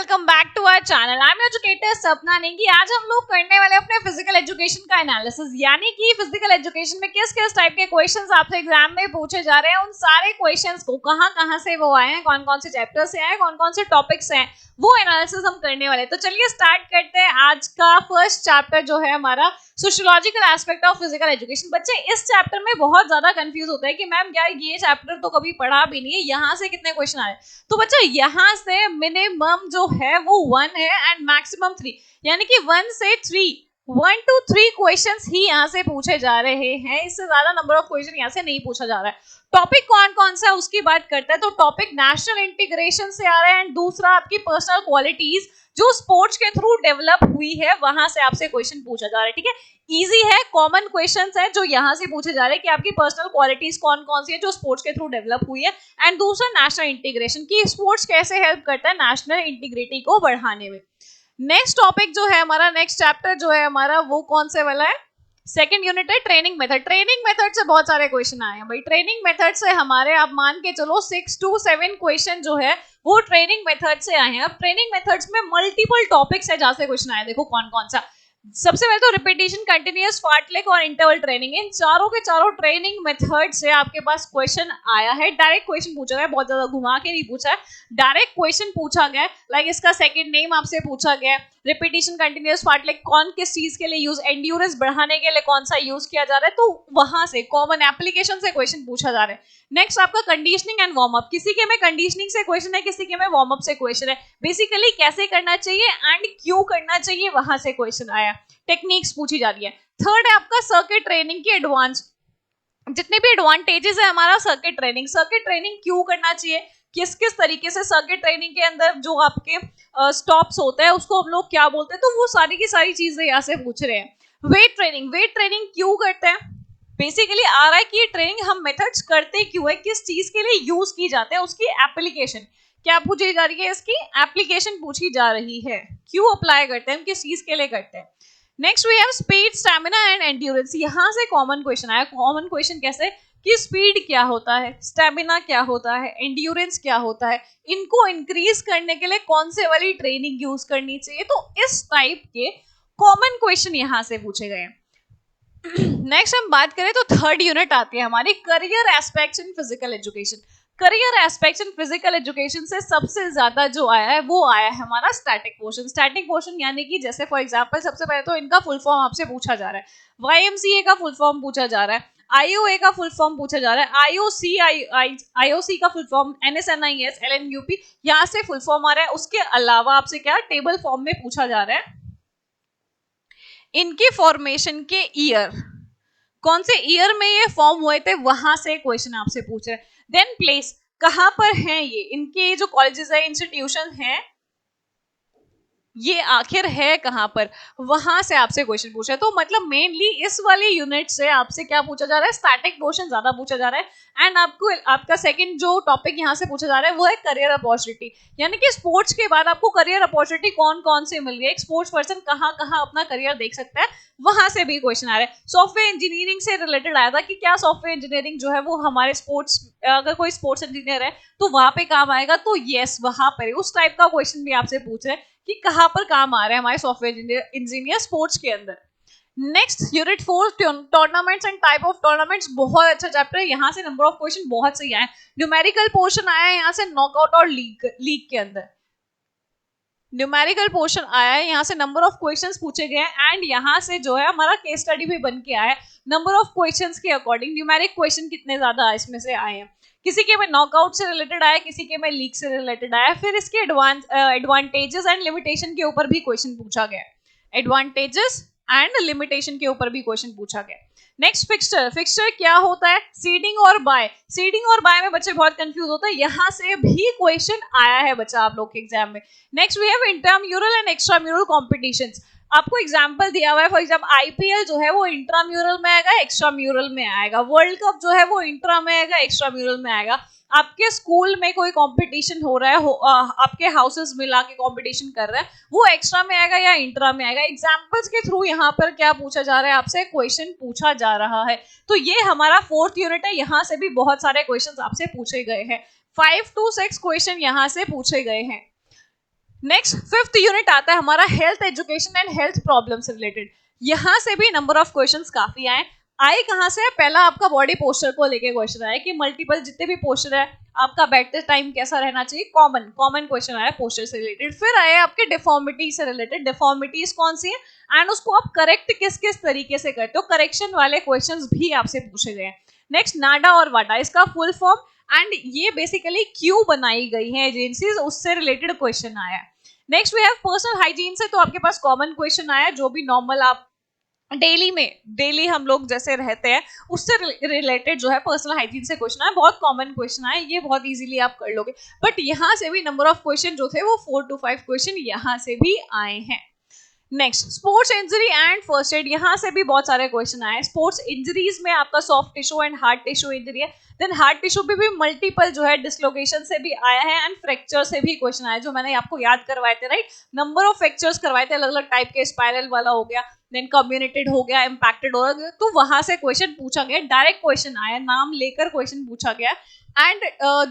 Welcome back to our channel. I am educator Sapna Negi. आज हम लोग करने वाले अपने फिजिकल एजुकेशन का एनालिसिस, यानी कि फिजिकल एजुकेशन में किस किस टाइप के क्वेश्चंस आपसे एग्जाम में पूछे जा रहे हैं, उन सारे क्वेश्चंस को कहां से वो आए हैं, कौन कौन से चैप्टर से आए, कौन कौन से टॉपिक्स हैं, वो एनालिसिस हम करने वाले। तो चलिए स्टार्ट करते हैं। आज का फर्स्ट चैप्टर जो है हमारा sociological aspect of physical education. बच्चे इस चैप्टर में बहुत ज्यादा कंफ्यूज होता है कि मैम यार ये चैप्टर तो कभी पढ़ा भी नहीं है, यहाँ से कितने क्वेश्चन आए। तो बच्चा यहाँ से मिनिमम जो है वो 1 है एंड मैक्सिमम 3, यानी कि 1 से 3 क्वेश्चंस ही यहाँ से पूछे जा रहे हैं। इससे ज्यादा नंबर ऑफ क्वेश्चन यहाँ से नहीं पूछा जा रहा है। टॉपिक कौन कौन सा है उसकी बात करते हैं। तो टॉपिक नेशनल इंटीग्रेशन से आ रहा है एंड दूसरा आपकी पर्सनल क्वालिटीज जो स्पोर्ट्स के थ्रू डेवलप हुई है, वहां से आपसे क्वेश्चन पूछा जा रहा है। ठीक है, इजी है, कॉमन क्वेश्चंस है जो यहाँ से पूछे जा रहे हैं कि आपकी पर्सनल क्वालिटीज कौन कौन सी है जो स्पोर्ट्स के थ्रू डेवलप हुई है। एंड दूसरा नेशनल इंटीग्रेशन की स्पोर्ट्स कैसे हेल्प करता है नेशनल इंटीग्रिटी को बढ़ाने में। नेक्स्ट टॉपिक जो है हमारा, नेक्स्ट चैप्टर जो है हमारा, वो कौन से वाला है? सेकंड यूनिट है ट्रेनिंग मेथड। ट्रेनिंग मेथड से बहुत सारे क्वेश्चन आए हैं भाई। ट्रेनिंग मेथड से हमारे आप मान के चलो 6 to 7 क्वेश्चन जो है वो ट्रेनिंग मेथड से आए हैं। अब ट्रेनिंग मेथड्स में मल्टीपल टॉपिक्स है जहां से क्वेश्चन आए। देखो कौन कौन सा। सबसे पहले तो रिपीटिशन, कंटिन्यूअस, फार्टलेक और इंटरवल ट्रेनिंग। इन चारों के चारों ट्रेनिंग मेथड से आपके पास क्वेश्चन आया है। डायरेक्ट क्वेश्चन पूछा गया, बहुत ज्यादा घुमा के नहीं पूछा है, डायरेक्ट क्वेश्चन पूछा गया। लाइक इसका सेकंड नेम आपसे पूछा गया, रिपीटिशन, कंटिन्यूअस, फार्टलेक कौन किस चीज के लिए यूज, एंड्योरेंस बढ़ाने के लिए कौन सा यूज किया जा रहा है, तो वहां से कॉमन एप्लीकेशन से क्वेश्चन पूछा जा रहा है। नेक्स्ट आपका कंडीशनिंग एंड वार्म अप। किसी के में कंडीशनिंग से क्वेश्चन है, किसी के में वार्म अप से क्वेश्चन है। बेसिकली कैसे करना चाहिए एंड क्यों करना चाहिए, वहां से क्वेश्चन आया। टेक्निक्स पूछी जा रही है। थर्ड है आपका सर्किट ट्रेनिंग की एडवांस, जितने भी एडवांटेजेस है हमारा सर्किट ट्रेनिंग। सर्किट ट्रेनिंग क्यों करना चाहिए, किस किस तरीके से सर्किट ट्रेनिंग के अंदर जो आपके स्टॉप्स होते हैं उसको हम लोग क्या बोलते हैं, तो वो सारी की सारी चीजें यहाँ से पूछ रहे हैं। वेट ट्रेनिंग, वेट ट्रेनिंग क्यों करते हैं, बेसिकली आ रहा है कि ये ट्रेनिंग हम मेथड्स करते क्यों है, किस चीज के लिए यूज की जाते हैं, उसकी एप्लीकेशन क्या पूछी जा रही है, इसकी एप्लीकेशन पूछी जा रही है, क्यों अप्लाई करते हैं, हम किस चीज के लिए करते हैं। Next we have speed, stamina and endurance. यहाँ से कॉमन क्वेश्चन आया। कॉमन क्वेश्चन कैसे कि स्पीड क्या होता है, स्टैमिना क्या होता है, एंड्योरेंस क्या होता है, इनको इंक्रीज करने के लिए कौन से वाली ट्रेनिंग यूज करनी चाहिए। तो इस टाइप के कॉमन क्वेश्चन यहाँ से पूछे गए हैं। नेक्स्ट हम बात करें तो थर्ड यूनिट आती है हमारी career aspects in physical education. Career aspects in physical education से सबसे ज्यादा जो आया है वो आया है हमारा स्टैटिक पोर्शन। स्टैटिक पोर्शन यानी कि जैसे फॉर एग्जांपल सबसे पहले तो इनका फुल फॉर्म आपसे पूछा जा रहा है, YMCA का फुल फॉर्म पूछा जा रहा है, IOA का फुल फॉर्म पूछा जा रहा है, IOC का फुल फॉर्म, NSNIS, LNUP, यहाँ से फुल फॉर्म आ रहा है। उसके अलावा आपसे क्या टेबल फॉर्म में पूछा जा रहा है इनके फॉर्मेशन के ईयर, कौन से ईयर में ये फॉर्म हुए थे, वहां से क्वेश्चन आपसे पूछ रहे हैं। देन प्लेस, कहां पर हैं ये, इनके जो कॉलेजेस है, इंस्टीट्यूशन है, ये आखिर है कहां पर, वहां से आपसे क्वेश्चन पूछा है। तो मतलब मेनली इस वाली यूनिट से आपसे क्या पूछा जा रहा है, स्टैटिक पोर्शन ज्यादा पूछा जा रहा है। एंड आपको आपका सेकंड जो टॉपिक यहाँ से पूछा जा रहा है वो है करियर अपॉर्चुनिटी, यानी कि स्पोर्ट्स के बाद आपको करियर अपॉर्चुनिटी कौन कौन से मिल रही है, एक स्पोर्ट्स पर्सन कहाँ कहाँ अपना करियर देख सकता है, वहां से भी क्वेश्चन आ रहा है। सॉफ्टवेयर इंजीनियरिंग से रिलेटेड आया था कि क्या सॉफ्टवेयर इंजीनियरिंग जो है वो हमारे स्पोर्ट्स, अगर कोई स्पोर्ट्स इंजीनियर है तो वहां पे काम आएगा, तो यस वहां पर उस टाइप का क्वेश्चन भी आपसे पूछ रहे हैं कि कहां पर काम आ रहे हैं हमारे सॉफ्टवेयर इंजीनियर स्पोर्ट्स के अंदर। Next unit 4 tournaments and type of tournaments. बहुत अच्छा चैप्टर है, यहाँ से नंबर ऑफ क्वेश्चन बहुत सही आए। न्यूमेरिकल पोर्शन आया है यहाँ से नॉकआउट और लीग के अंदर, न्यूमेरिकल पोर्शन आया है, यहाँ से नंबर ऑफ क्वेश्चंस पूछे गए हैं। एंड यहाँ से जो है हमारा केस स्टडी भी बन के आया है नंबर ऑफ क्वेश्चंस के अकॉर्डिंग, न्यूमेरिक क्वेश्चन कितने ज्यादा इसमें से आए हैं। किसी के में नॉकआउट से रिलेटेड आया, किसी के में लीग से रिलेटेड आया। फिर इसके एडवांटेजेस एंड लिमिटेशन के ऊपर भी क्वेश्चन पूछा गया, एडवांटेजेस एंड लिमिटेशन के ऊपर भी क्वेश्चन पूछा गया। नेक्स्ट फिक्सचर, फिक्सचर क्या होता है, सीडिंग और बाय। सीडिंग और बाय में बच्चे बहुत कंफ्यूज होते हैं, यहाँ से भी क्वेश्चन आया है बच्चा आप लोग के एग्जाम में। Next we have intramural and extramural competitions. आपको एग्जाम्पल दिया हुआ है, फॉर एग्जाम्पल IPL जो है वो इंट्राम्यूरल में आएगा, एक्स्ट्राम्यूरल में आएगा। वर्ल्ड कप जो है वो इंट्रा में आएगा, एक्स्ट्राम्यूरल में आएगा। आपके स्कूल में कोई कंपटीशन हो रहा है, आपके हाउसेस मिला के कंपटीशन कर रहे हैं, वो एक्स्ट्रा में आएगा या इंट्रा में आएगा। एग्जांपल्स के थ्रू यहाँ पर क्या पूछा जा रहा है, आपसे क्वेश्चन पूछा जा रहा है। तो ये हमारा 4th यूनिट है, यहाँ से भी बहुत सारे क्वेश्चन आपसे पूछे गए हैं। 5 to 6 क्वेश्चन यहाँ से पूछे गए हैं। नेक्स्ट 5th यूनिट आता है हमारा health education and health problem से रिलेटेड। यहाँ से भी नंबर ऑफ क्वेश्चंस काफी आए कहाँ से है, पहला आपका बॉडी पोस्चर को लेके क्वेश्चन आया कि मल्टीपल जितने भी पोस्चर है आपका बैठते टाइम कैसा रहना चाहिए, कॉमन क्वेश्चन आया पोस्चर से रिलेटेड। फिर आए आपके डिफॉर्मिटी से रिलेटेड, डिफॉर्मिटीज कौन सी है एंड उसको आप करेक्ट किस किस तरीके से करते हो, करेक्शन वाले क्वेश्चंस भी आपसे पूछे गए। नेक्स्ट नाडा और वाडा, इसका फुल फॉर्म एंड ये बेसिकली क्यों बनाई गई है एजेंसीज, उससे रिलेटेड क्वेश्चन आया है। Next we have personal hygiene से, तो आपके पास कॉमन क्वेश्चन आया जो भी नॉर्मल आप डेली हम लोग जैसे रहते हैं उससे रिलेटेड जो है पर्सनल हाइजीन से क्वेश्चन आया, बहुत कॉमन क्वेश्चन आया, ये बहुत इजीली आप कर लोगे। बट यहाँ से भी नंबर ऑफ क्वेश्चन जो थे वो 4 to 5 क्वेश्चन यहाँ से भी आए हैं। Next sports injury and first aid, यहाँ से भी बहुत सारे क्वेश्चन आए। स्पोर्ट्स इंजरीज में आपका soft tissue and hard tissue injury है, देन हार्ड टिश्यू पे भी मल्टीपल जो है डिसलोकेशन से भी आया है एंड फ्रैक्चर से भी क्वेश्चन आया, जो मैंने आपको याद करवाए थे राइट, नंबर ऑफ फ्रैक्चर्स करवाए थे अलग अलग टाइप के, स्पाइरल वाला हो गया, देन कम्युनिटेड हो गया, इम्पैक्टेड हो गया, तो वहां से क्वेश्चन पूछा गया, डायरेक्ट क्वेश्चन आया, नाम लेकर क्वेश्चन पूछा गया। एंड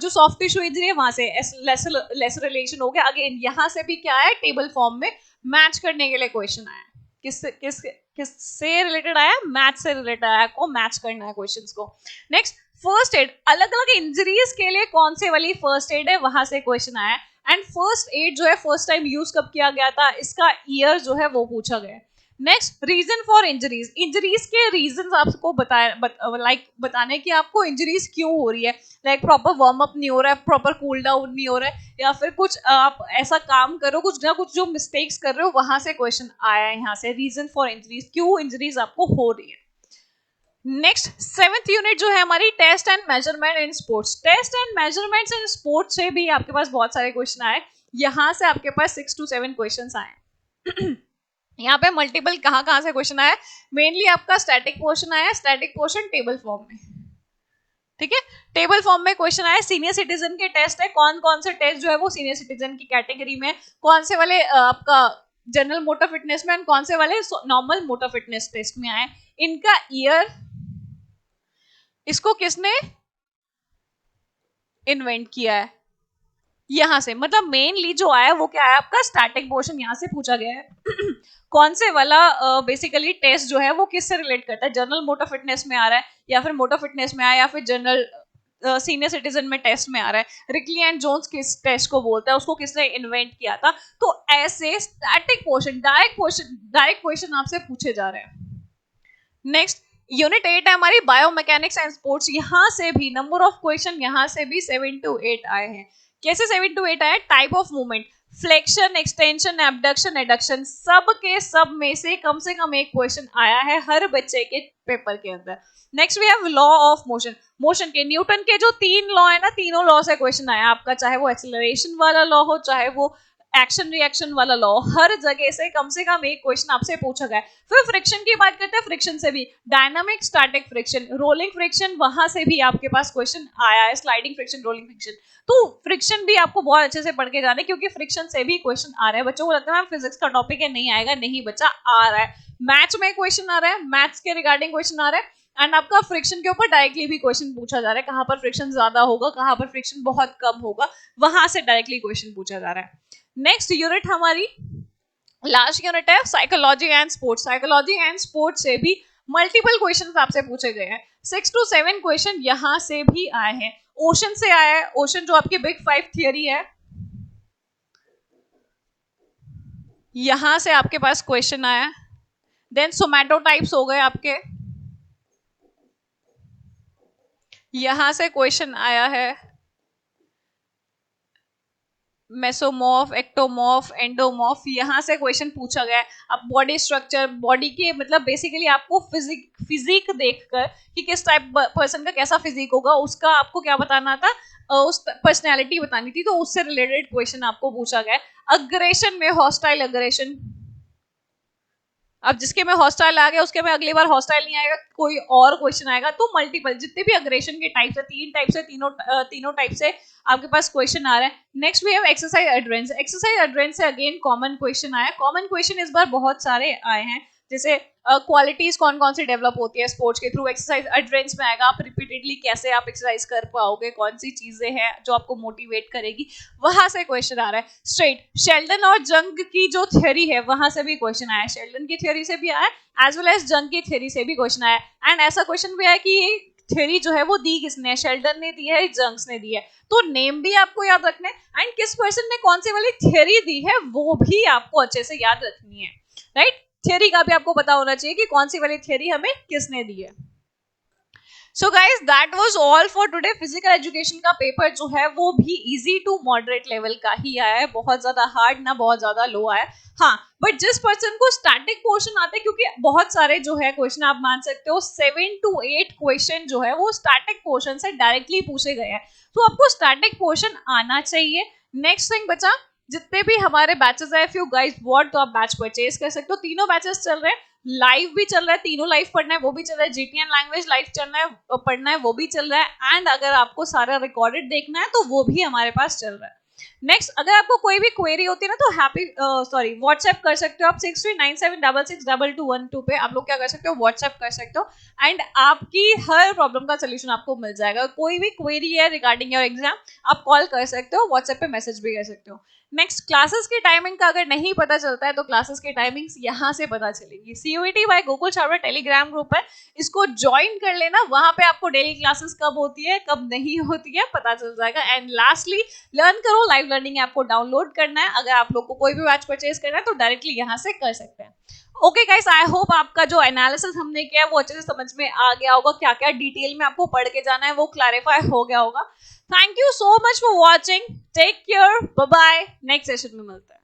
जो सॉफ्ट टिश्यू इंजरी है वहां से लेस रिलेशन हो गया, अगेन यहाँ से भी क्या है टेबल फॉर्म में मैच करने के लिए क्वेश्चन आया, किससे रिलेटेड आया, मैथ से रिलेटेड आया, को मैच करना है क्वेश्चंस को। नेक्स्ट फर्स्ट एड, अलग अलग इंजरीज के लिए कौन से वाली फर्स्ट एड है वहां से क्वेश्चन आया, एंड फर्स्ट एड जो है फर्स्ट टाइम यूज कब किया गया था, इसका ईयर जो है वो पूछा गया। Next reason for injuries, injuries के रीजन आपको बताने की आपको इंजरीज क्यों हो रही है, लाइक प्रॉपर वार्म अप नहीं हो रहा है, प्रॉपर कूल डाउन नहीं हो रहा है, या फिर कुछ आप ऐसा काम करो कुछ ना कुछ जो मिस्टेक्स कर रहे हो, वहां से क्वेश्चन आया है यहाँ से, रीजन फॉर इंजरीज, क्यों इंजरीज आपको हो रही है। नेक्स्ट 7th यूनिट जो है हमारी test and measurement in sports, test and measurements in sports से भी आपके पास बहुत सारे क्वेश्चन आए, यहाँ से आपके पास 6 to 7 क्वेश्चन आए। यहाँ पे मल्टीपल कहाँ से क्वेश्चन आया, मेनली आपका स्टैटिक पोर्शन आया, स्टैटिक पोर्शन टेबल फॉर्म में, ठीक है, टेबल फॉर्म में क्वेश्चन आया। सीनियर सिटीजन के टेस्ट है, कौन कौन से टेस्ट जो है वो सीनियर सिटीजन की कैटेगरी में, कौन से वाले आपका जनरल मोटर फिटनेस में, कौन से वाले नॉर्मल मोटर फिटनेस टेस्ट में आए, इनका ईयर, इसको किसने इन्वेंट किया है, यहाँ से, मतलब मेनली जो आया वो क्या है आपका स्टैटिक पोर्शन, यहाँ से पूछा गया है कौन से वाला बेसिकली टेस्ट जो है वो किससे रिलेट करता है, जनरल मोटर फिटनेस में आ रहा है या फिर मोटर फिटनेस में आया या फिर जनरल सीनियर सिटीजन में टेस्ट में आ रहा है, रिकली एंड जोन्स किस टेस्ट को बोलता है, उसको किसने इन्वेंट किया था, तो ऐसे स्टैटिक पोर्शन डायरेक्ट क्वेश्चन आपसे पूछे जा रहे हैं। नेक्स्ट यूनिट 8 है हमारी बायोमैकेनिक्स एंड स्पोर्ट्स, यहाँ से भी नंबर ऑफ क्वेश्चन यहाँ से भी 7 to 8 आए हैं। कैसे 7 to 8 आए, type of movement, flexion, extension, abduction, adduction, सब के सब में से कम एक क्वेश्चन आया है हर बच्चे के पेपर के अंदर। Next we have law of motion, motion के न्यूटन के जो 3 लॉ है ना, तीनों लॉ से क्वेश्चन आया आपका, चाहे वो एक्सेलरेशन वाला लॉ हो, चाहे वो एक्शन रिएक्शन वाला लॉ, हर जगह से कम एक क्वेश्चन आपसे पूछा गया। फिर फ्रिक्शन की बात करते हैं, फ्रिक्शन से भी dynamic, static friction, rolling friction, वहां से भी आपके पास क्वेश्चन आया है, स्लाइडिंग फ्रिक्शन, रोलिंग फ्रिक्शन, तो फ्रिक्शन भी आपको बहुत अच्छे से पढ़ के जाना है क्योंकि फ्रिक्शन से भी क्वेश्चन आ रहे हैं। बच्चों को लगता है फिजिक्स का टॉपिक है नहीं आएगा, नहीं बच्चा आ रहा है, मैथ्स में क्वेश्चन आ रहा है, मैथ्स के रिगार्डिंग क्वेश्चन आ रहा है, एंड आपका फ्रिक्शन के ऊपर डायरेक्टली भी क्वेश्चन पूछा जा रहा है, कहाँ पर फ्रिक्शन ज्यादा होगा, कहाँ पर फ्रिक्शन बहुत कम होगा, वहां से डायरेक्टली क्वेश्चन पूछा जा रहा है। नेक्स्ट यूनिट हमारी लास्ट यूनिट है psychology and sports, psychology and sports से भी मल्टीपल क्वेश्चंस आपसे पूछे गए हैं, 6 to 7 क्वेश्चन यहाँ से भी आए हैं। ओशन से आया है, ओशन जो आपकी बिग 5 थियरी है, यहां से आपके पास क्वेश्चन आया। देन सोमैटोटाइप्स हो गए आपके, यहां से क्वेश्चन आया है। मेसोमॉर्फ, एक्टोमॉर्फ, एंडोमॉर्फ, यहाँ से क्वेश्चन पूछा गया है। अब बॉडी स्ट्रक्चर, बॉडी के मतलब बेसिकली आपको फिजिक देखकर कि किस टाइप पर्सन का कैसा फिजिक होगा उसका आपको क्या बताना था, उस पर्सनैलिटी बतानी थी, तो उससे रिलेटेड क्वेश्चन आपको पूछा गया है। अग्रेशन में हॉस्टाइल अग्रेशन, अब जिसके में हॉस्टाइल आ गया उसके में अगली बार हॉस्टाइल नहीं आएगा, कोई और क्वेश्चन आएगा। तो मल्टीपल जितने भी अग्रेशन के टाइप्स है, 3 टाइप से, तीनों टाइप से आपके पास क्वेश्चन आ रहा है। नेक्स्ट वी हैव एक्सरसाइज एड्रेंस, एक्सरसाइज एड्रेंस से अगेन कॉमन क्वेश्चन आया। कॉमन क्वेश्चन इस बार बहुत सारे आए हैं, जैसे क्वालिटीज कौन कौन सी डेवलप होती है स्पोर्ट्स के थ्रू, एक्सरसाइज एडवेंस में आएगा, आप रिपीटेडली कैसे आप एक्सरसाइज कर पाओगे, कौन सी चीजें हैं जो आपको मोटिवेट करेगी, वहां से क्वेश्चन आ रहा है स्ट्रेट। शेल्डन और जंग की जो थ्योरी है वहां से भी क्वेश्चन आया, शेल्डन की थ्योरी से भी आया एज वेल एज जंग की थ्योरी से भी क्वेश्चन आया। एंड ऐसा क्वेश्चन भी आया कि ये थ्योरी जो है वो दी किसने, शेल्डन ने दी है, जंग्स ने दी है, तो नेम भी आपको याद रखना है एंड किस पर्सन ने कौन सी वाली थ्योरी दी है वो भी आपको अच्छे से याद रखनी है, राइट। थ्योरी का भी आपको पता होना चाहिए कि कौन सी वाली थ्योरी हमें किसने दी है। So guys that was all for today. Physical education का पेपर जो है वो भी इजी टू मॉडरेट लेवल का ही आया है, बहुत ज्यादा हार्ड ना बहुत ज्यादा लो आया। हाँ, बट जिस पर्सन को स्टैटिक पोर्शन आते हैं, क्योंकि बहुत सारे जो है क्वेश्चन आप मान सकते हो 7 to 8 क्वेश्चन जो है वो स्टैटिक पोर्शन से डायरेक्टली पूछे गए हैं, तो आपको स्टैटिक पोर्शन आना चाहिए। नेक्स्ट थिंग बचा, जितने भी हमारे बैचेस है, इफ यू गाइस वांट तो आप बैच परचेज कर सकते हो। तीनों बैचेस चल रहे हैं, लाइव भी चल रहा है, तीनों लाइव पढ़ना है वो भी चल रहा है, जीटीएन लैंग्वेज लाइव चलना है पढ़ना है वो भी चल रहा है, एंड अगर आपको सारा रिकॉर्डेड देखना है तो वो भी हमारे पास चल रहा है। नेक्स्ट, अगर आपको कोई भी क्वेरी होती है ना तो व्हाट्सएप कर सकते हो आप 6397662212 पे, आप लोग क्या कर सकते हो व्हाट्सएप कर सकते हो एंड आपकी हर प्रॉब्लम का सोल्यूशन आपको मिल जाएगा। कोई भी क्वेरी है रिगार्डिंग योर एग्जाम आप कॉल कर सकते हो, व्हाट्सएप पे मैसेज भी कर सकते हो। नेक्स्ट, क्लासेस की टाइमिंग का अगर नहीं पता चलता है तो क्लासेस की टाइमिंग्स यहाँ से पता चलेगी। CUET by Gokul Chhabra Telegram group है, इसको ज्वाइन कर लेना, वहां पे आपको डेली क्लासेस कब होती है कब नहीं होती है पता चल जाएगा। एंड लास्टली, लर्न करो लाइव लर्निंग ऐप को डाउनलोड करना है, अगर आप लोग को कोई भी बैच परचेज करना है तो डायरेक्टली यहाँ से कर सकते हैं। ओके गाइस, आई होप आपका जो एनालिसिस हमने किया है वो अच्छे से समझ में आ गया होगा, क्या क्या डिटेल में आपको पढ़ के जाना है वो क्लैरिफाई हो गया होगा। Thank you so much for watching, take care, bye bye, next session में मिलते हैं।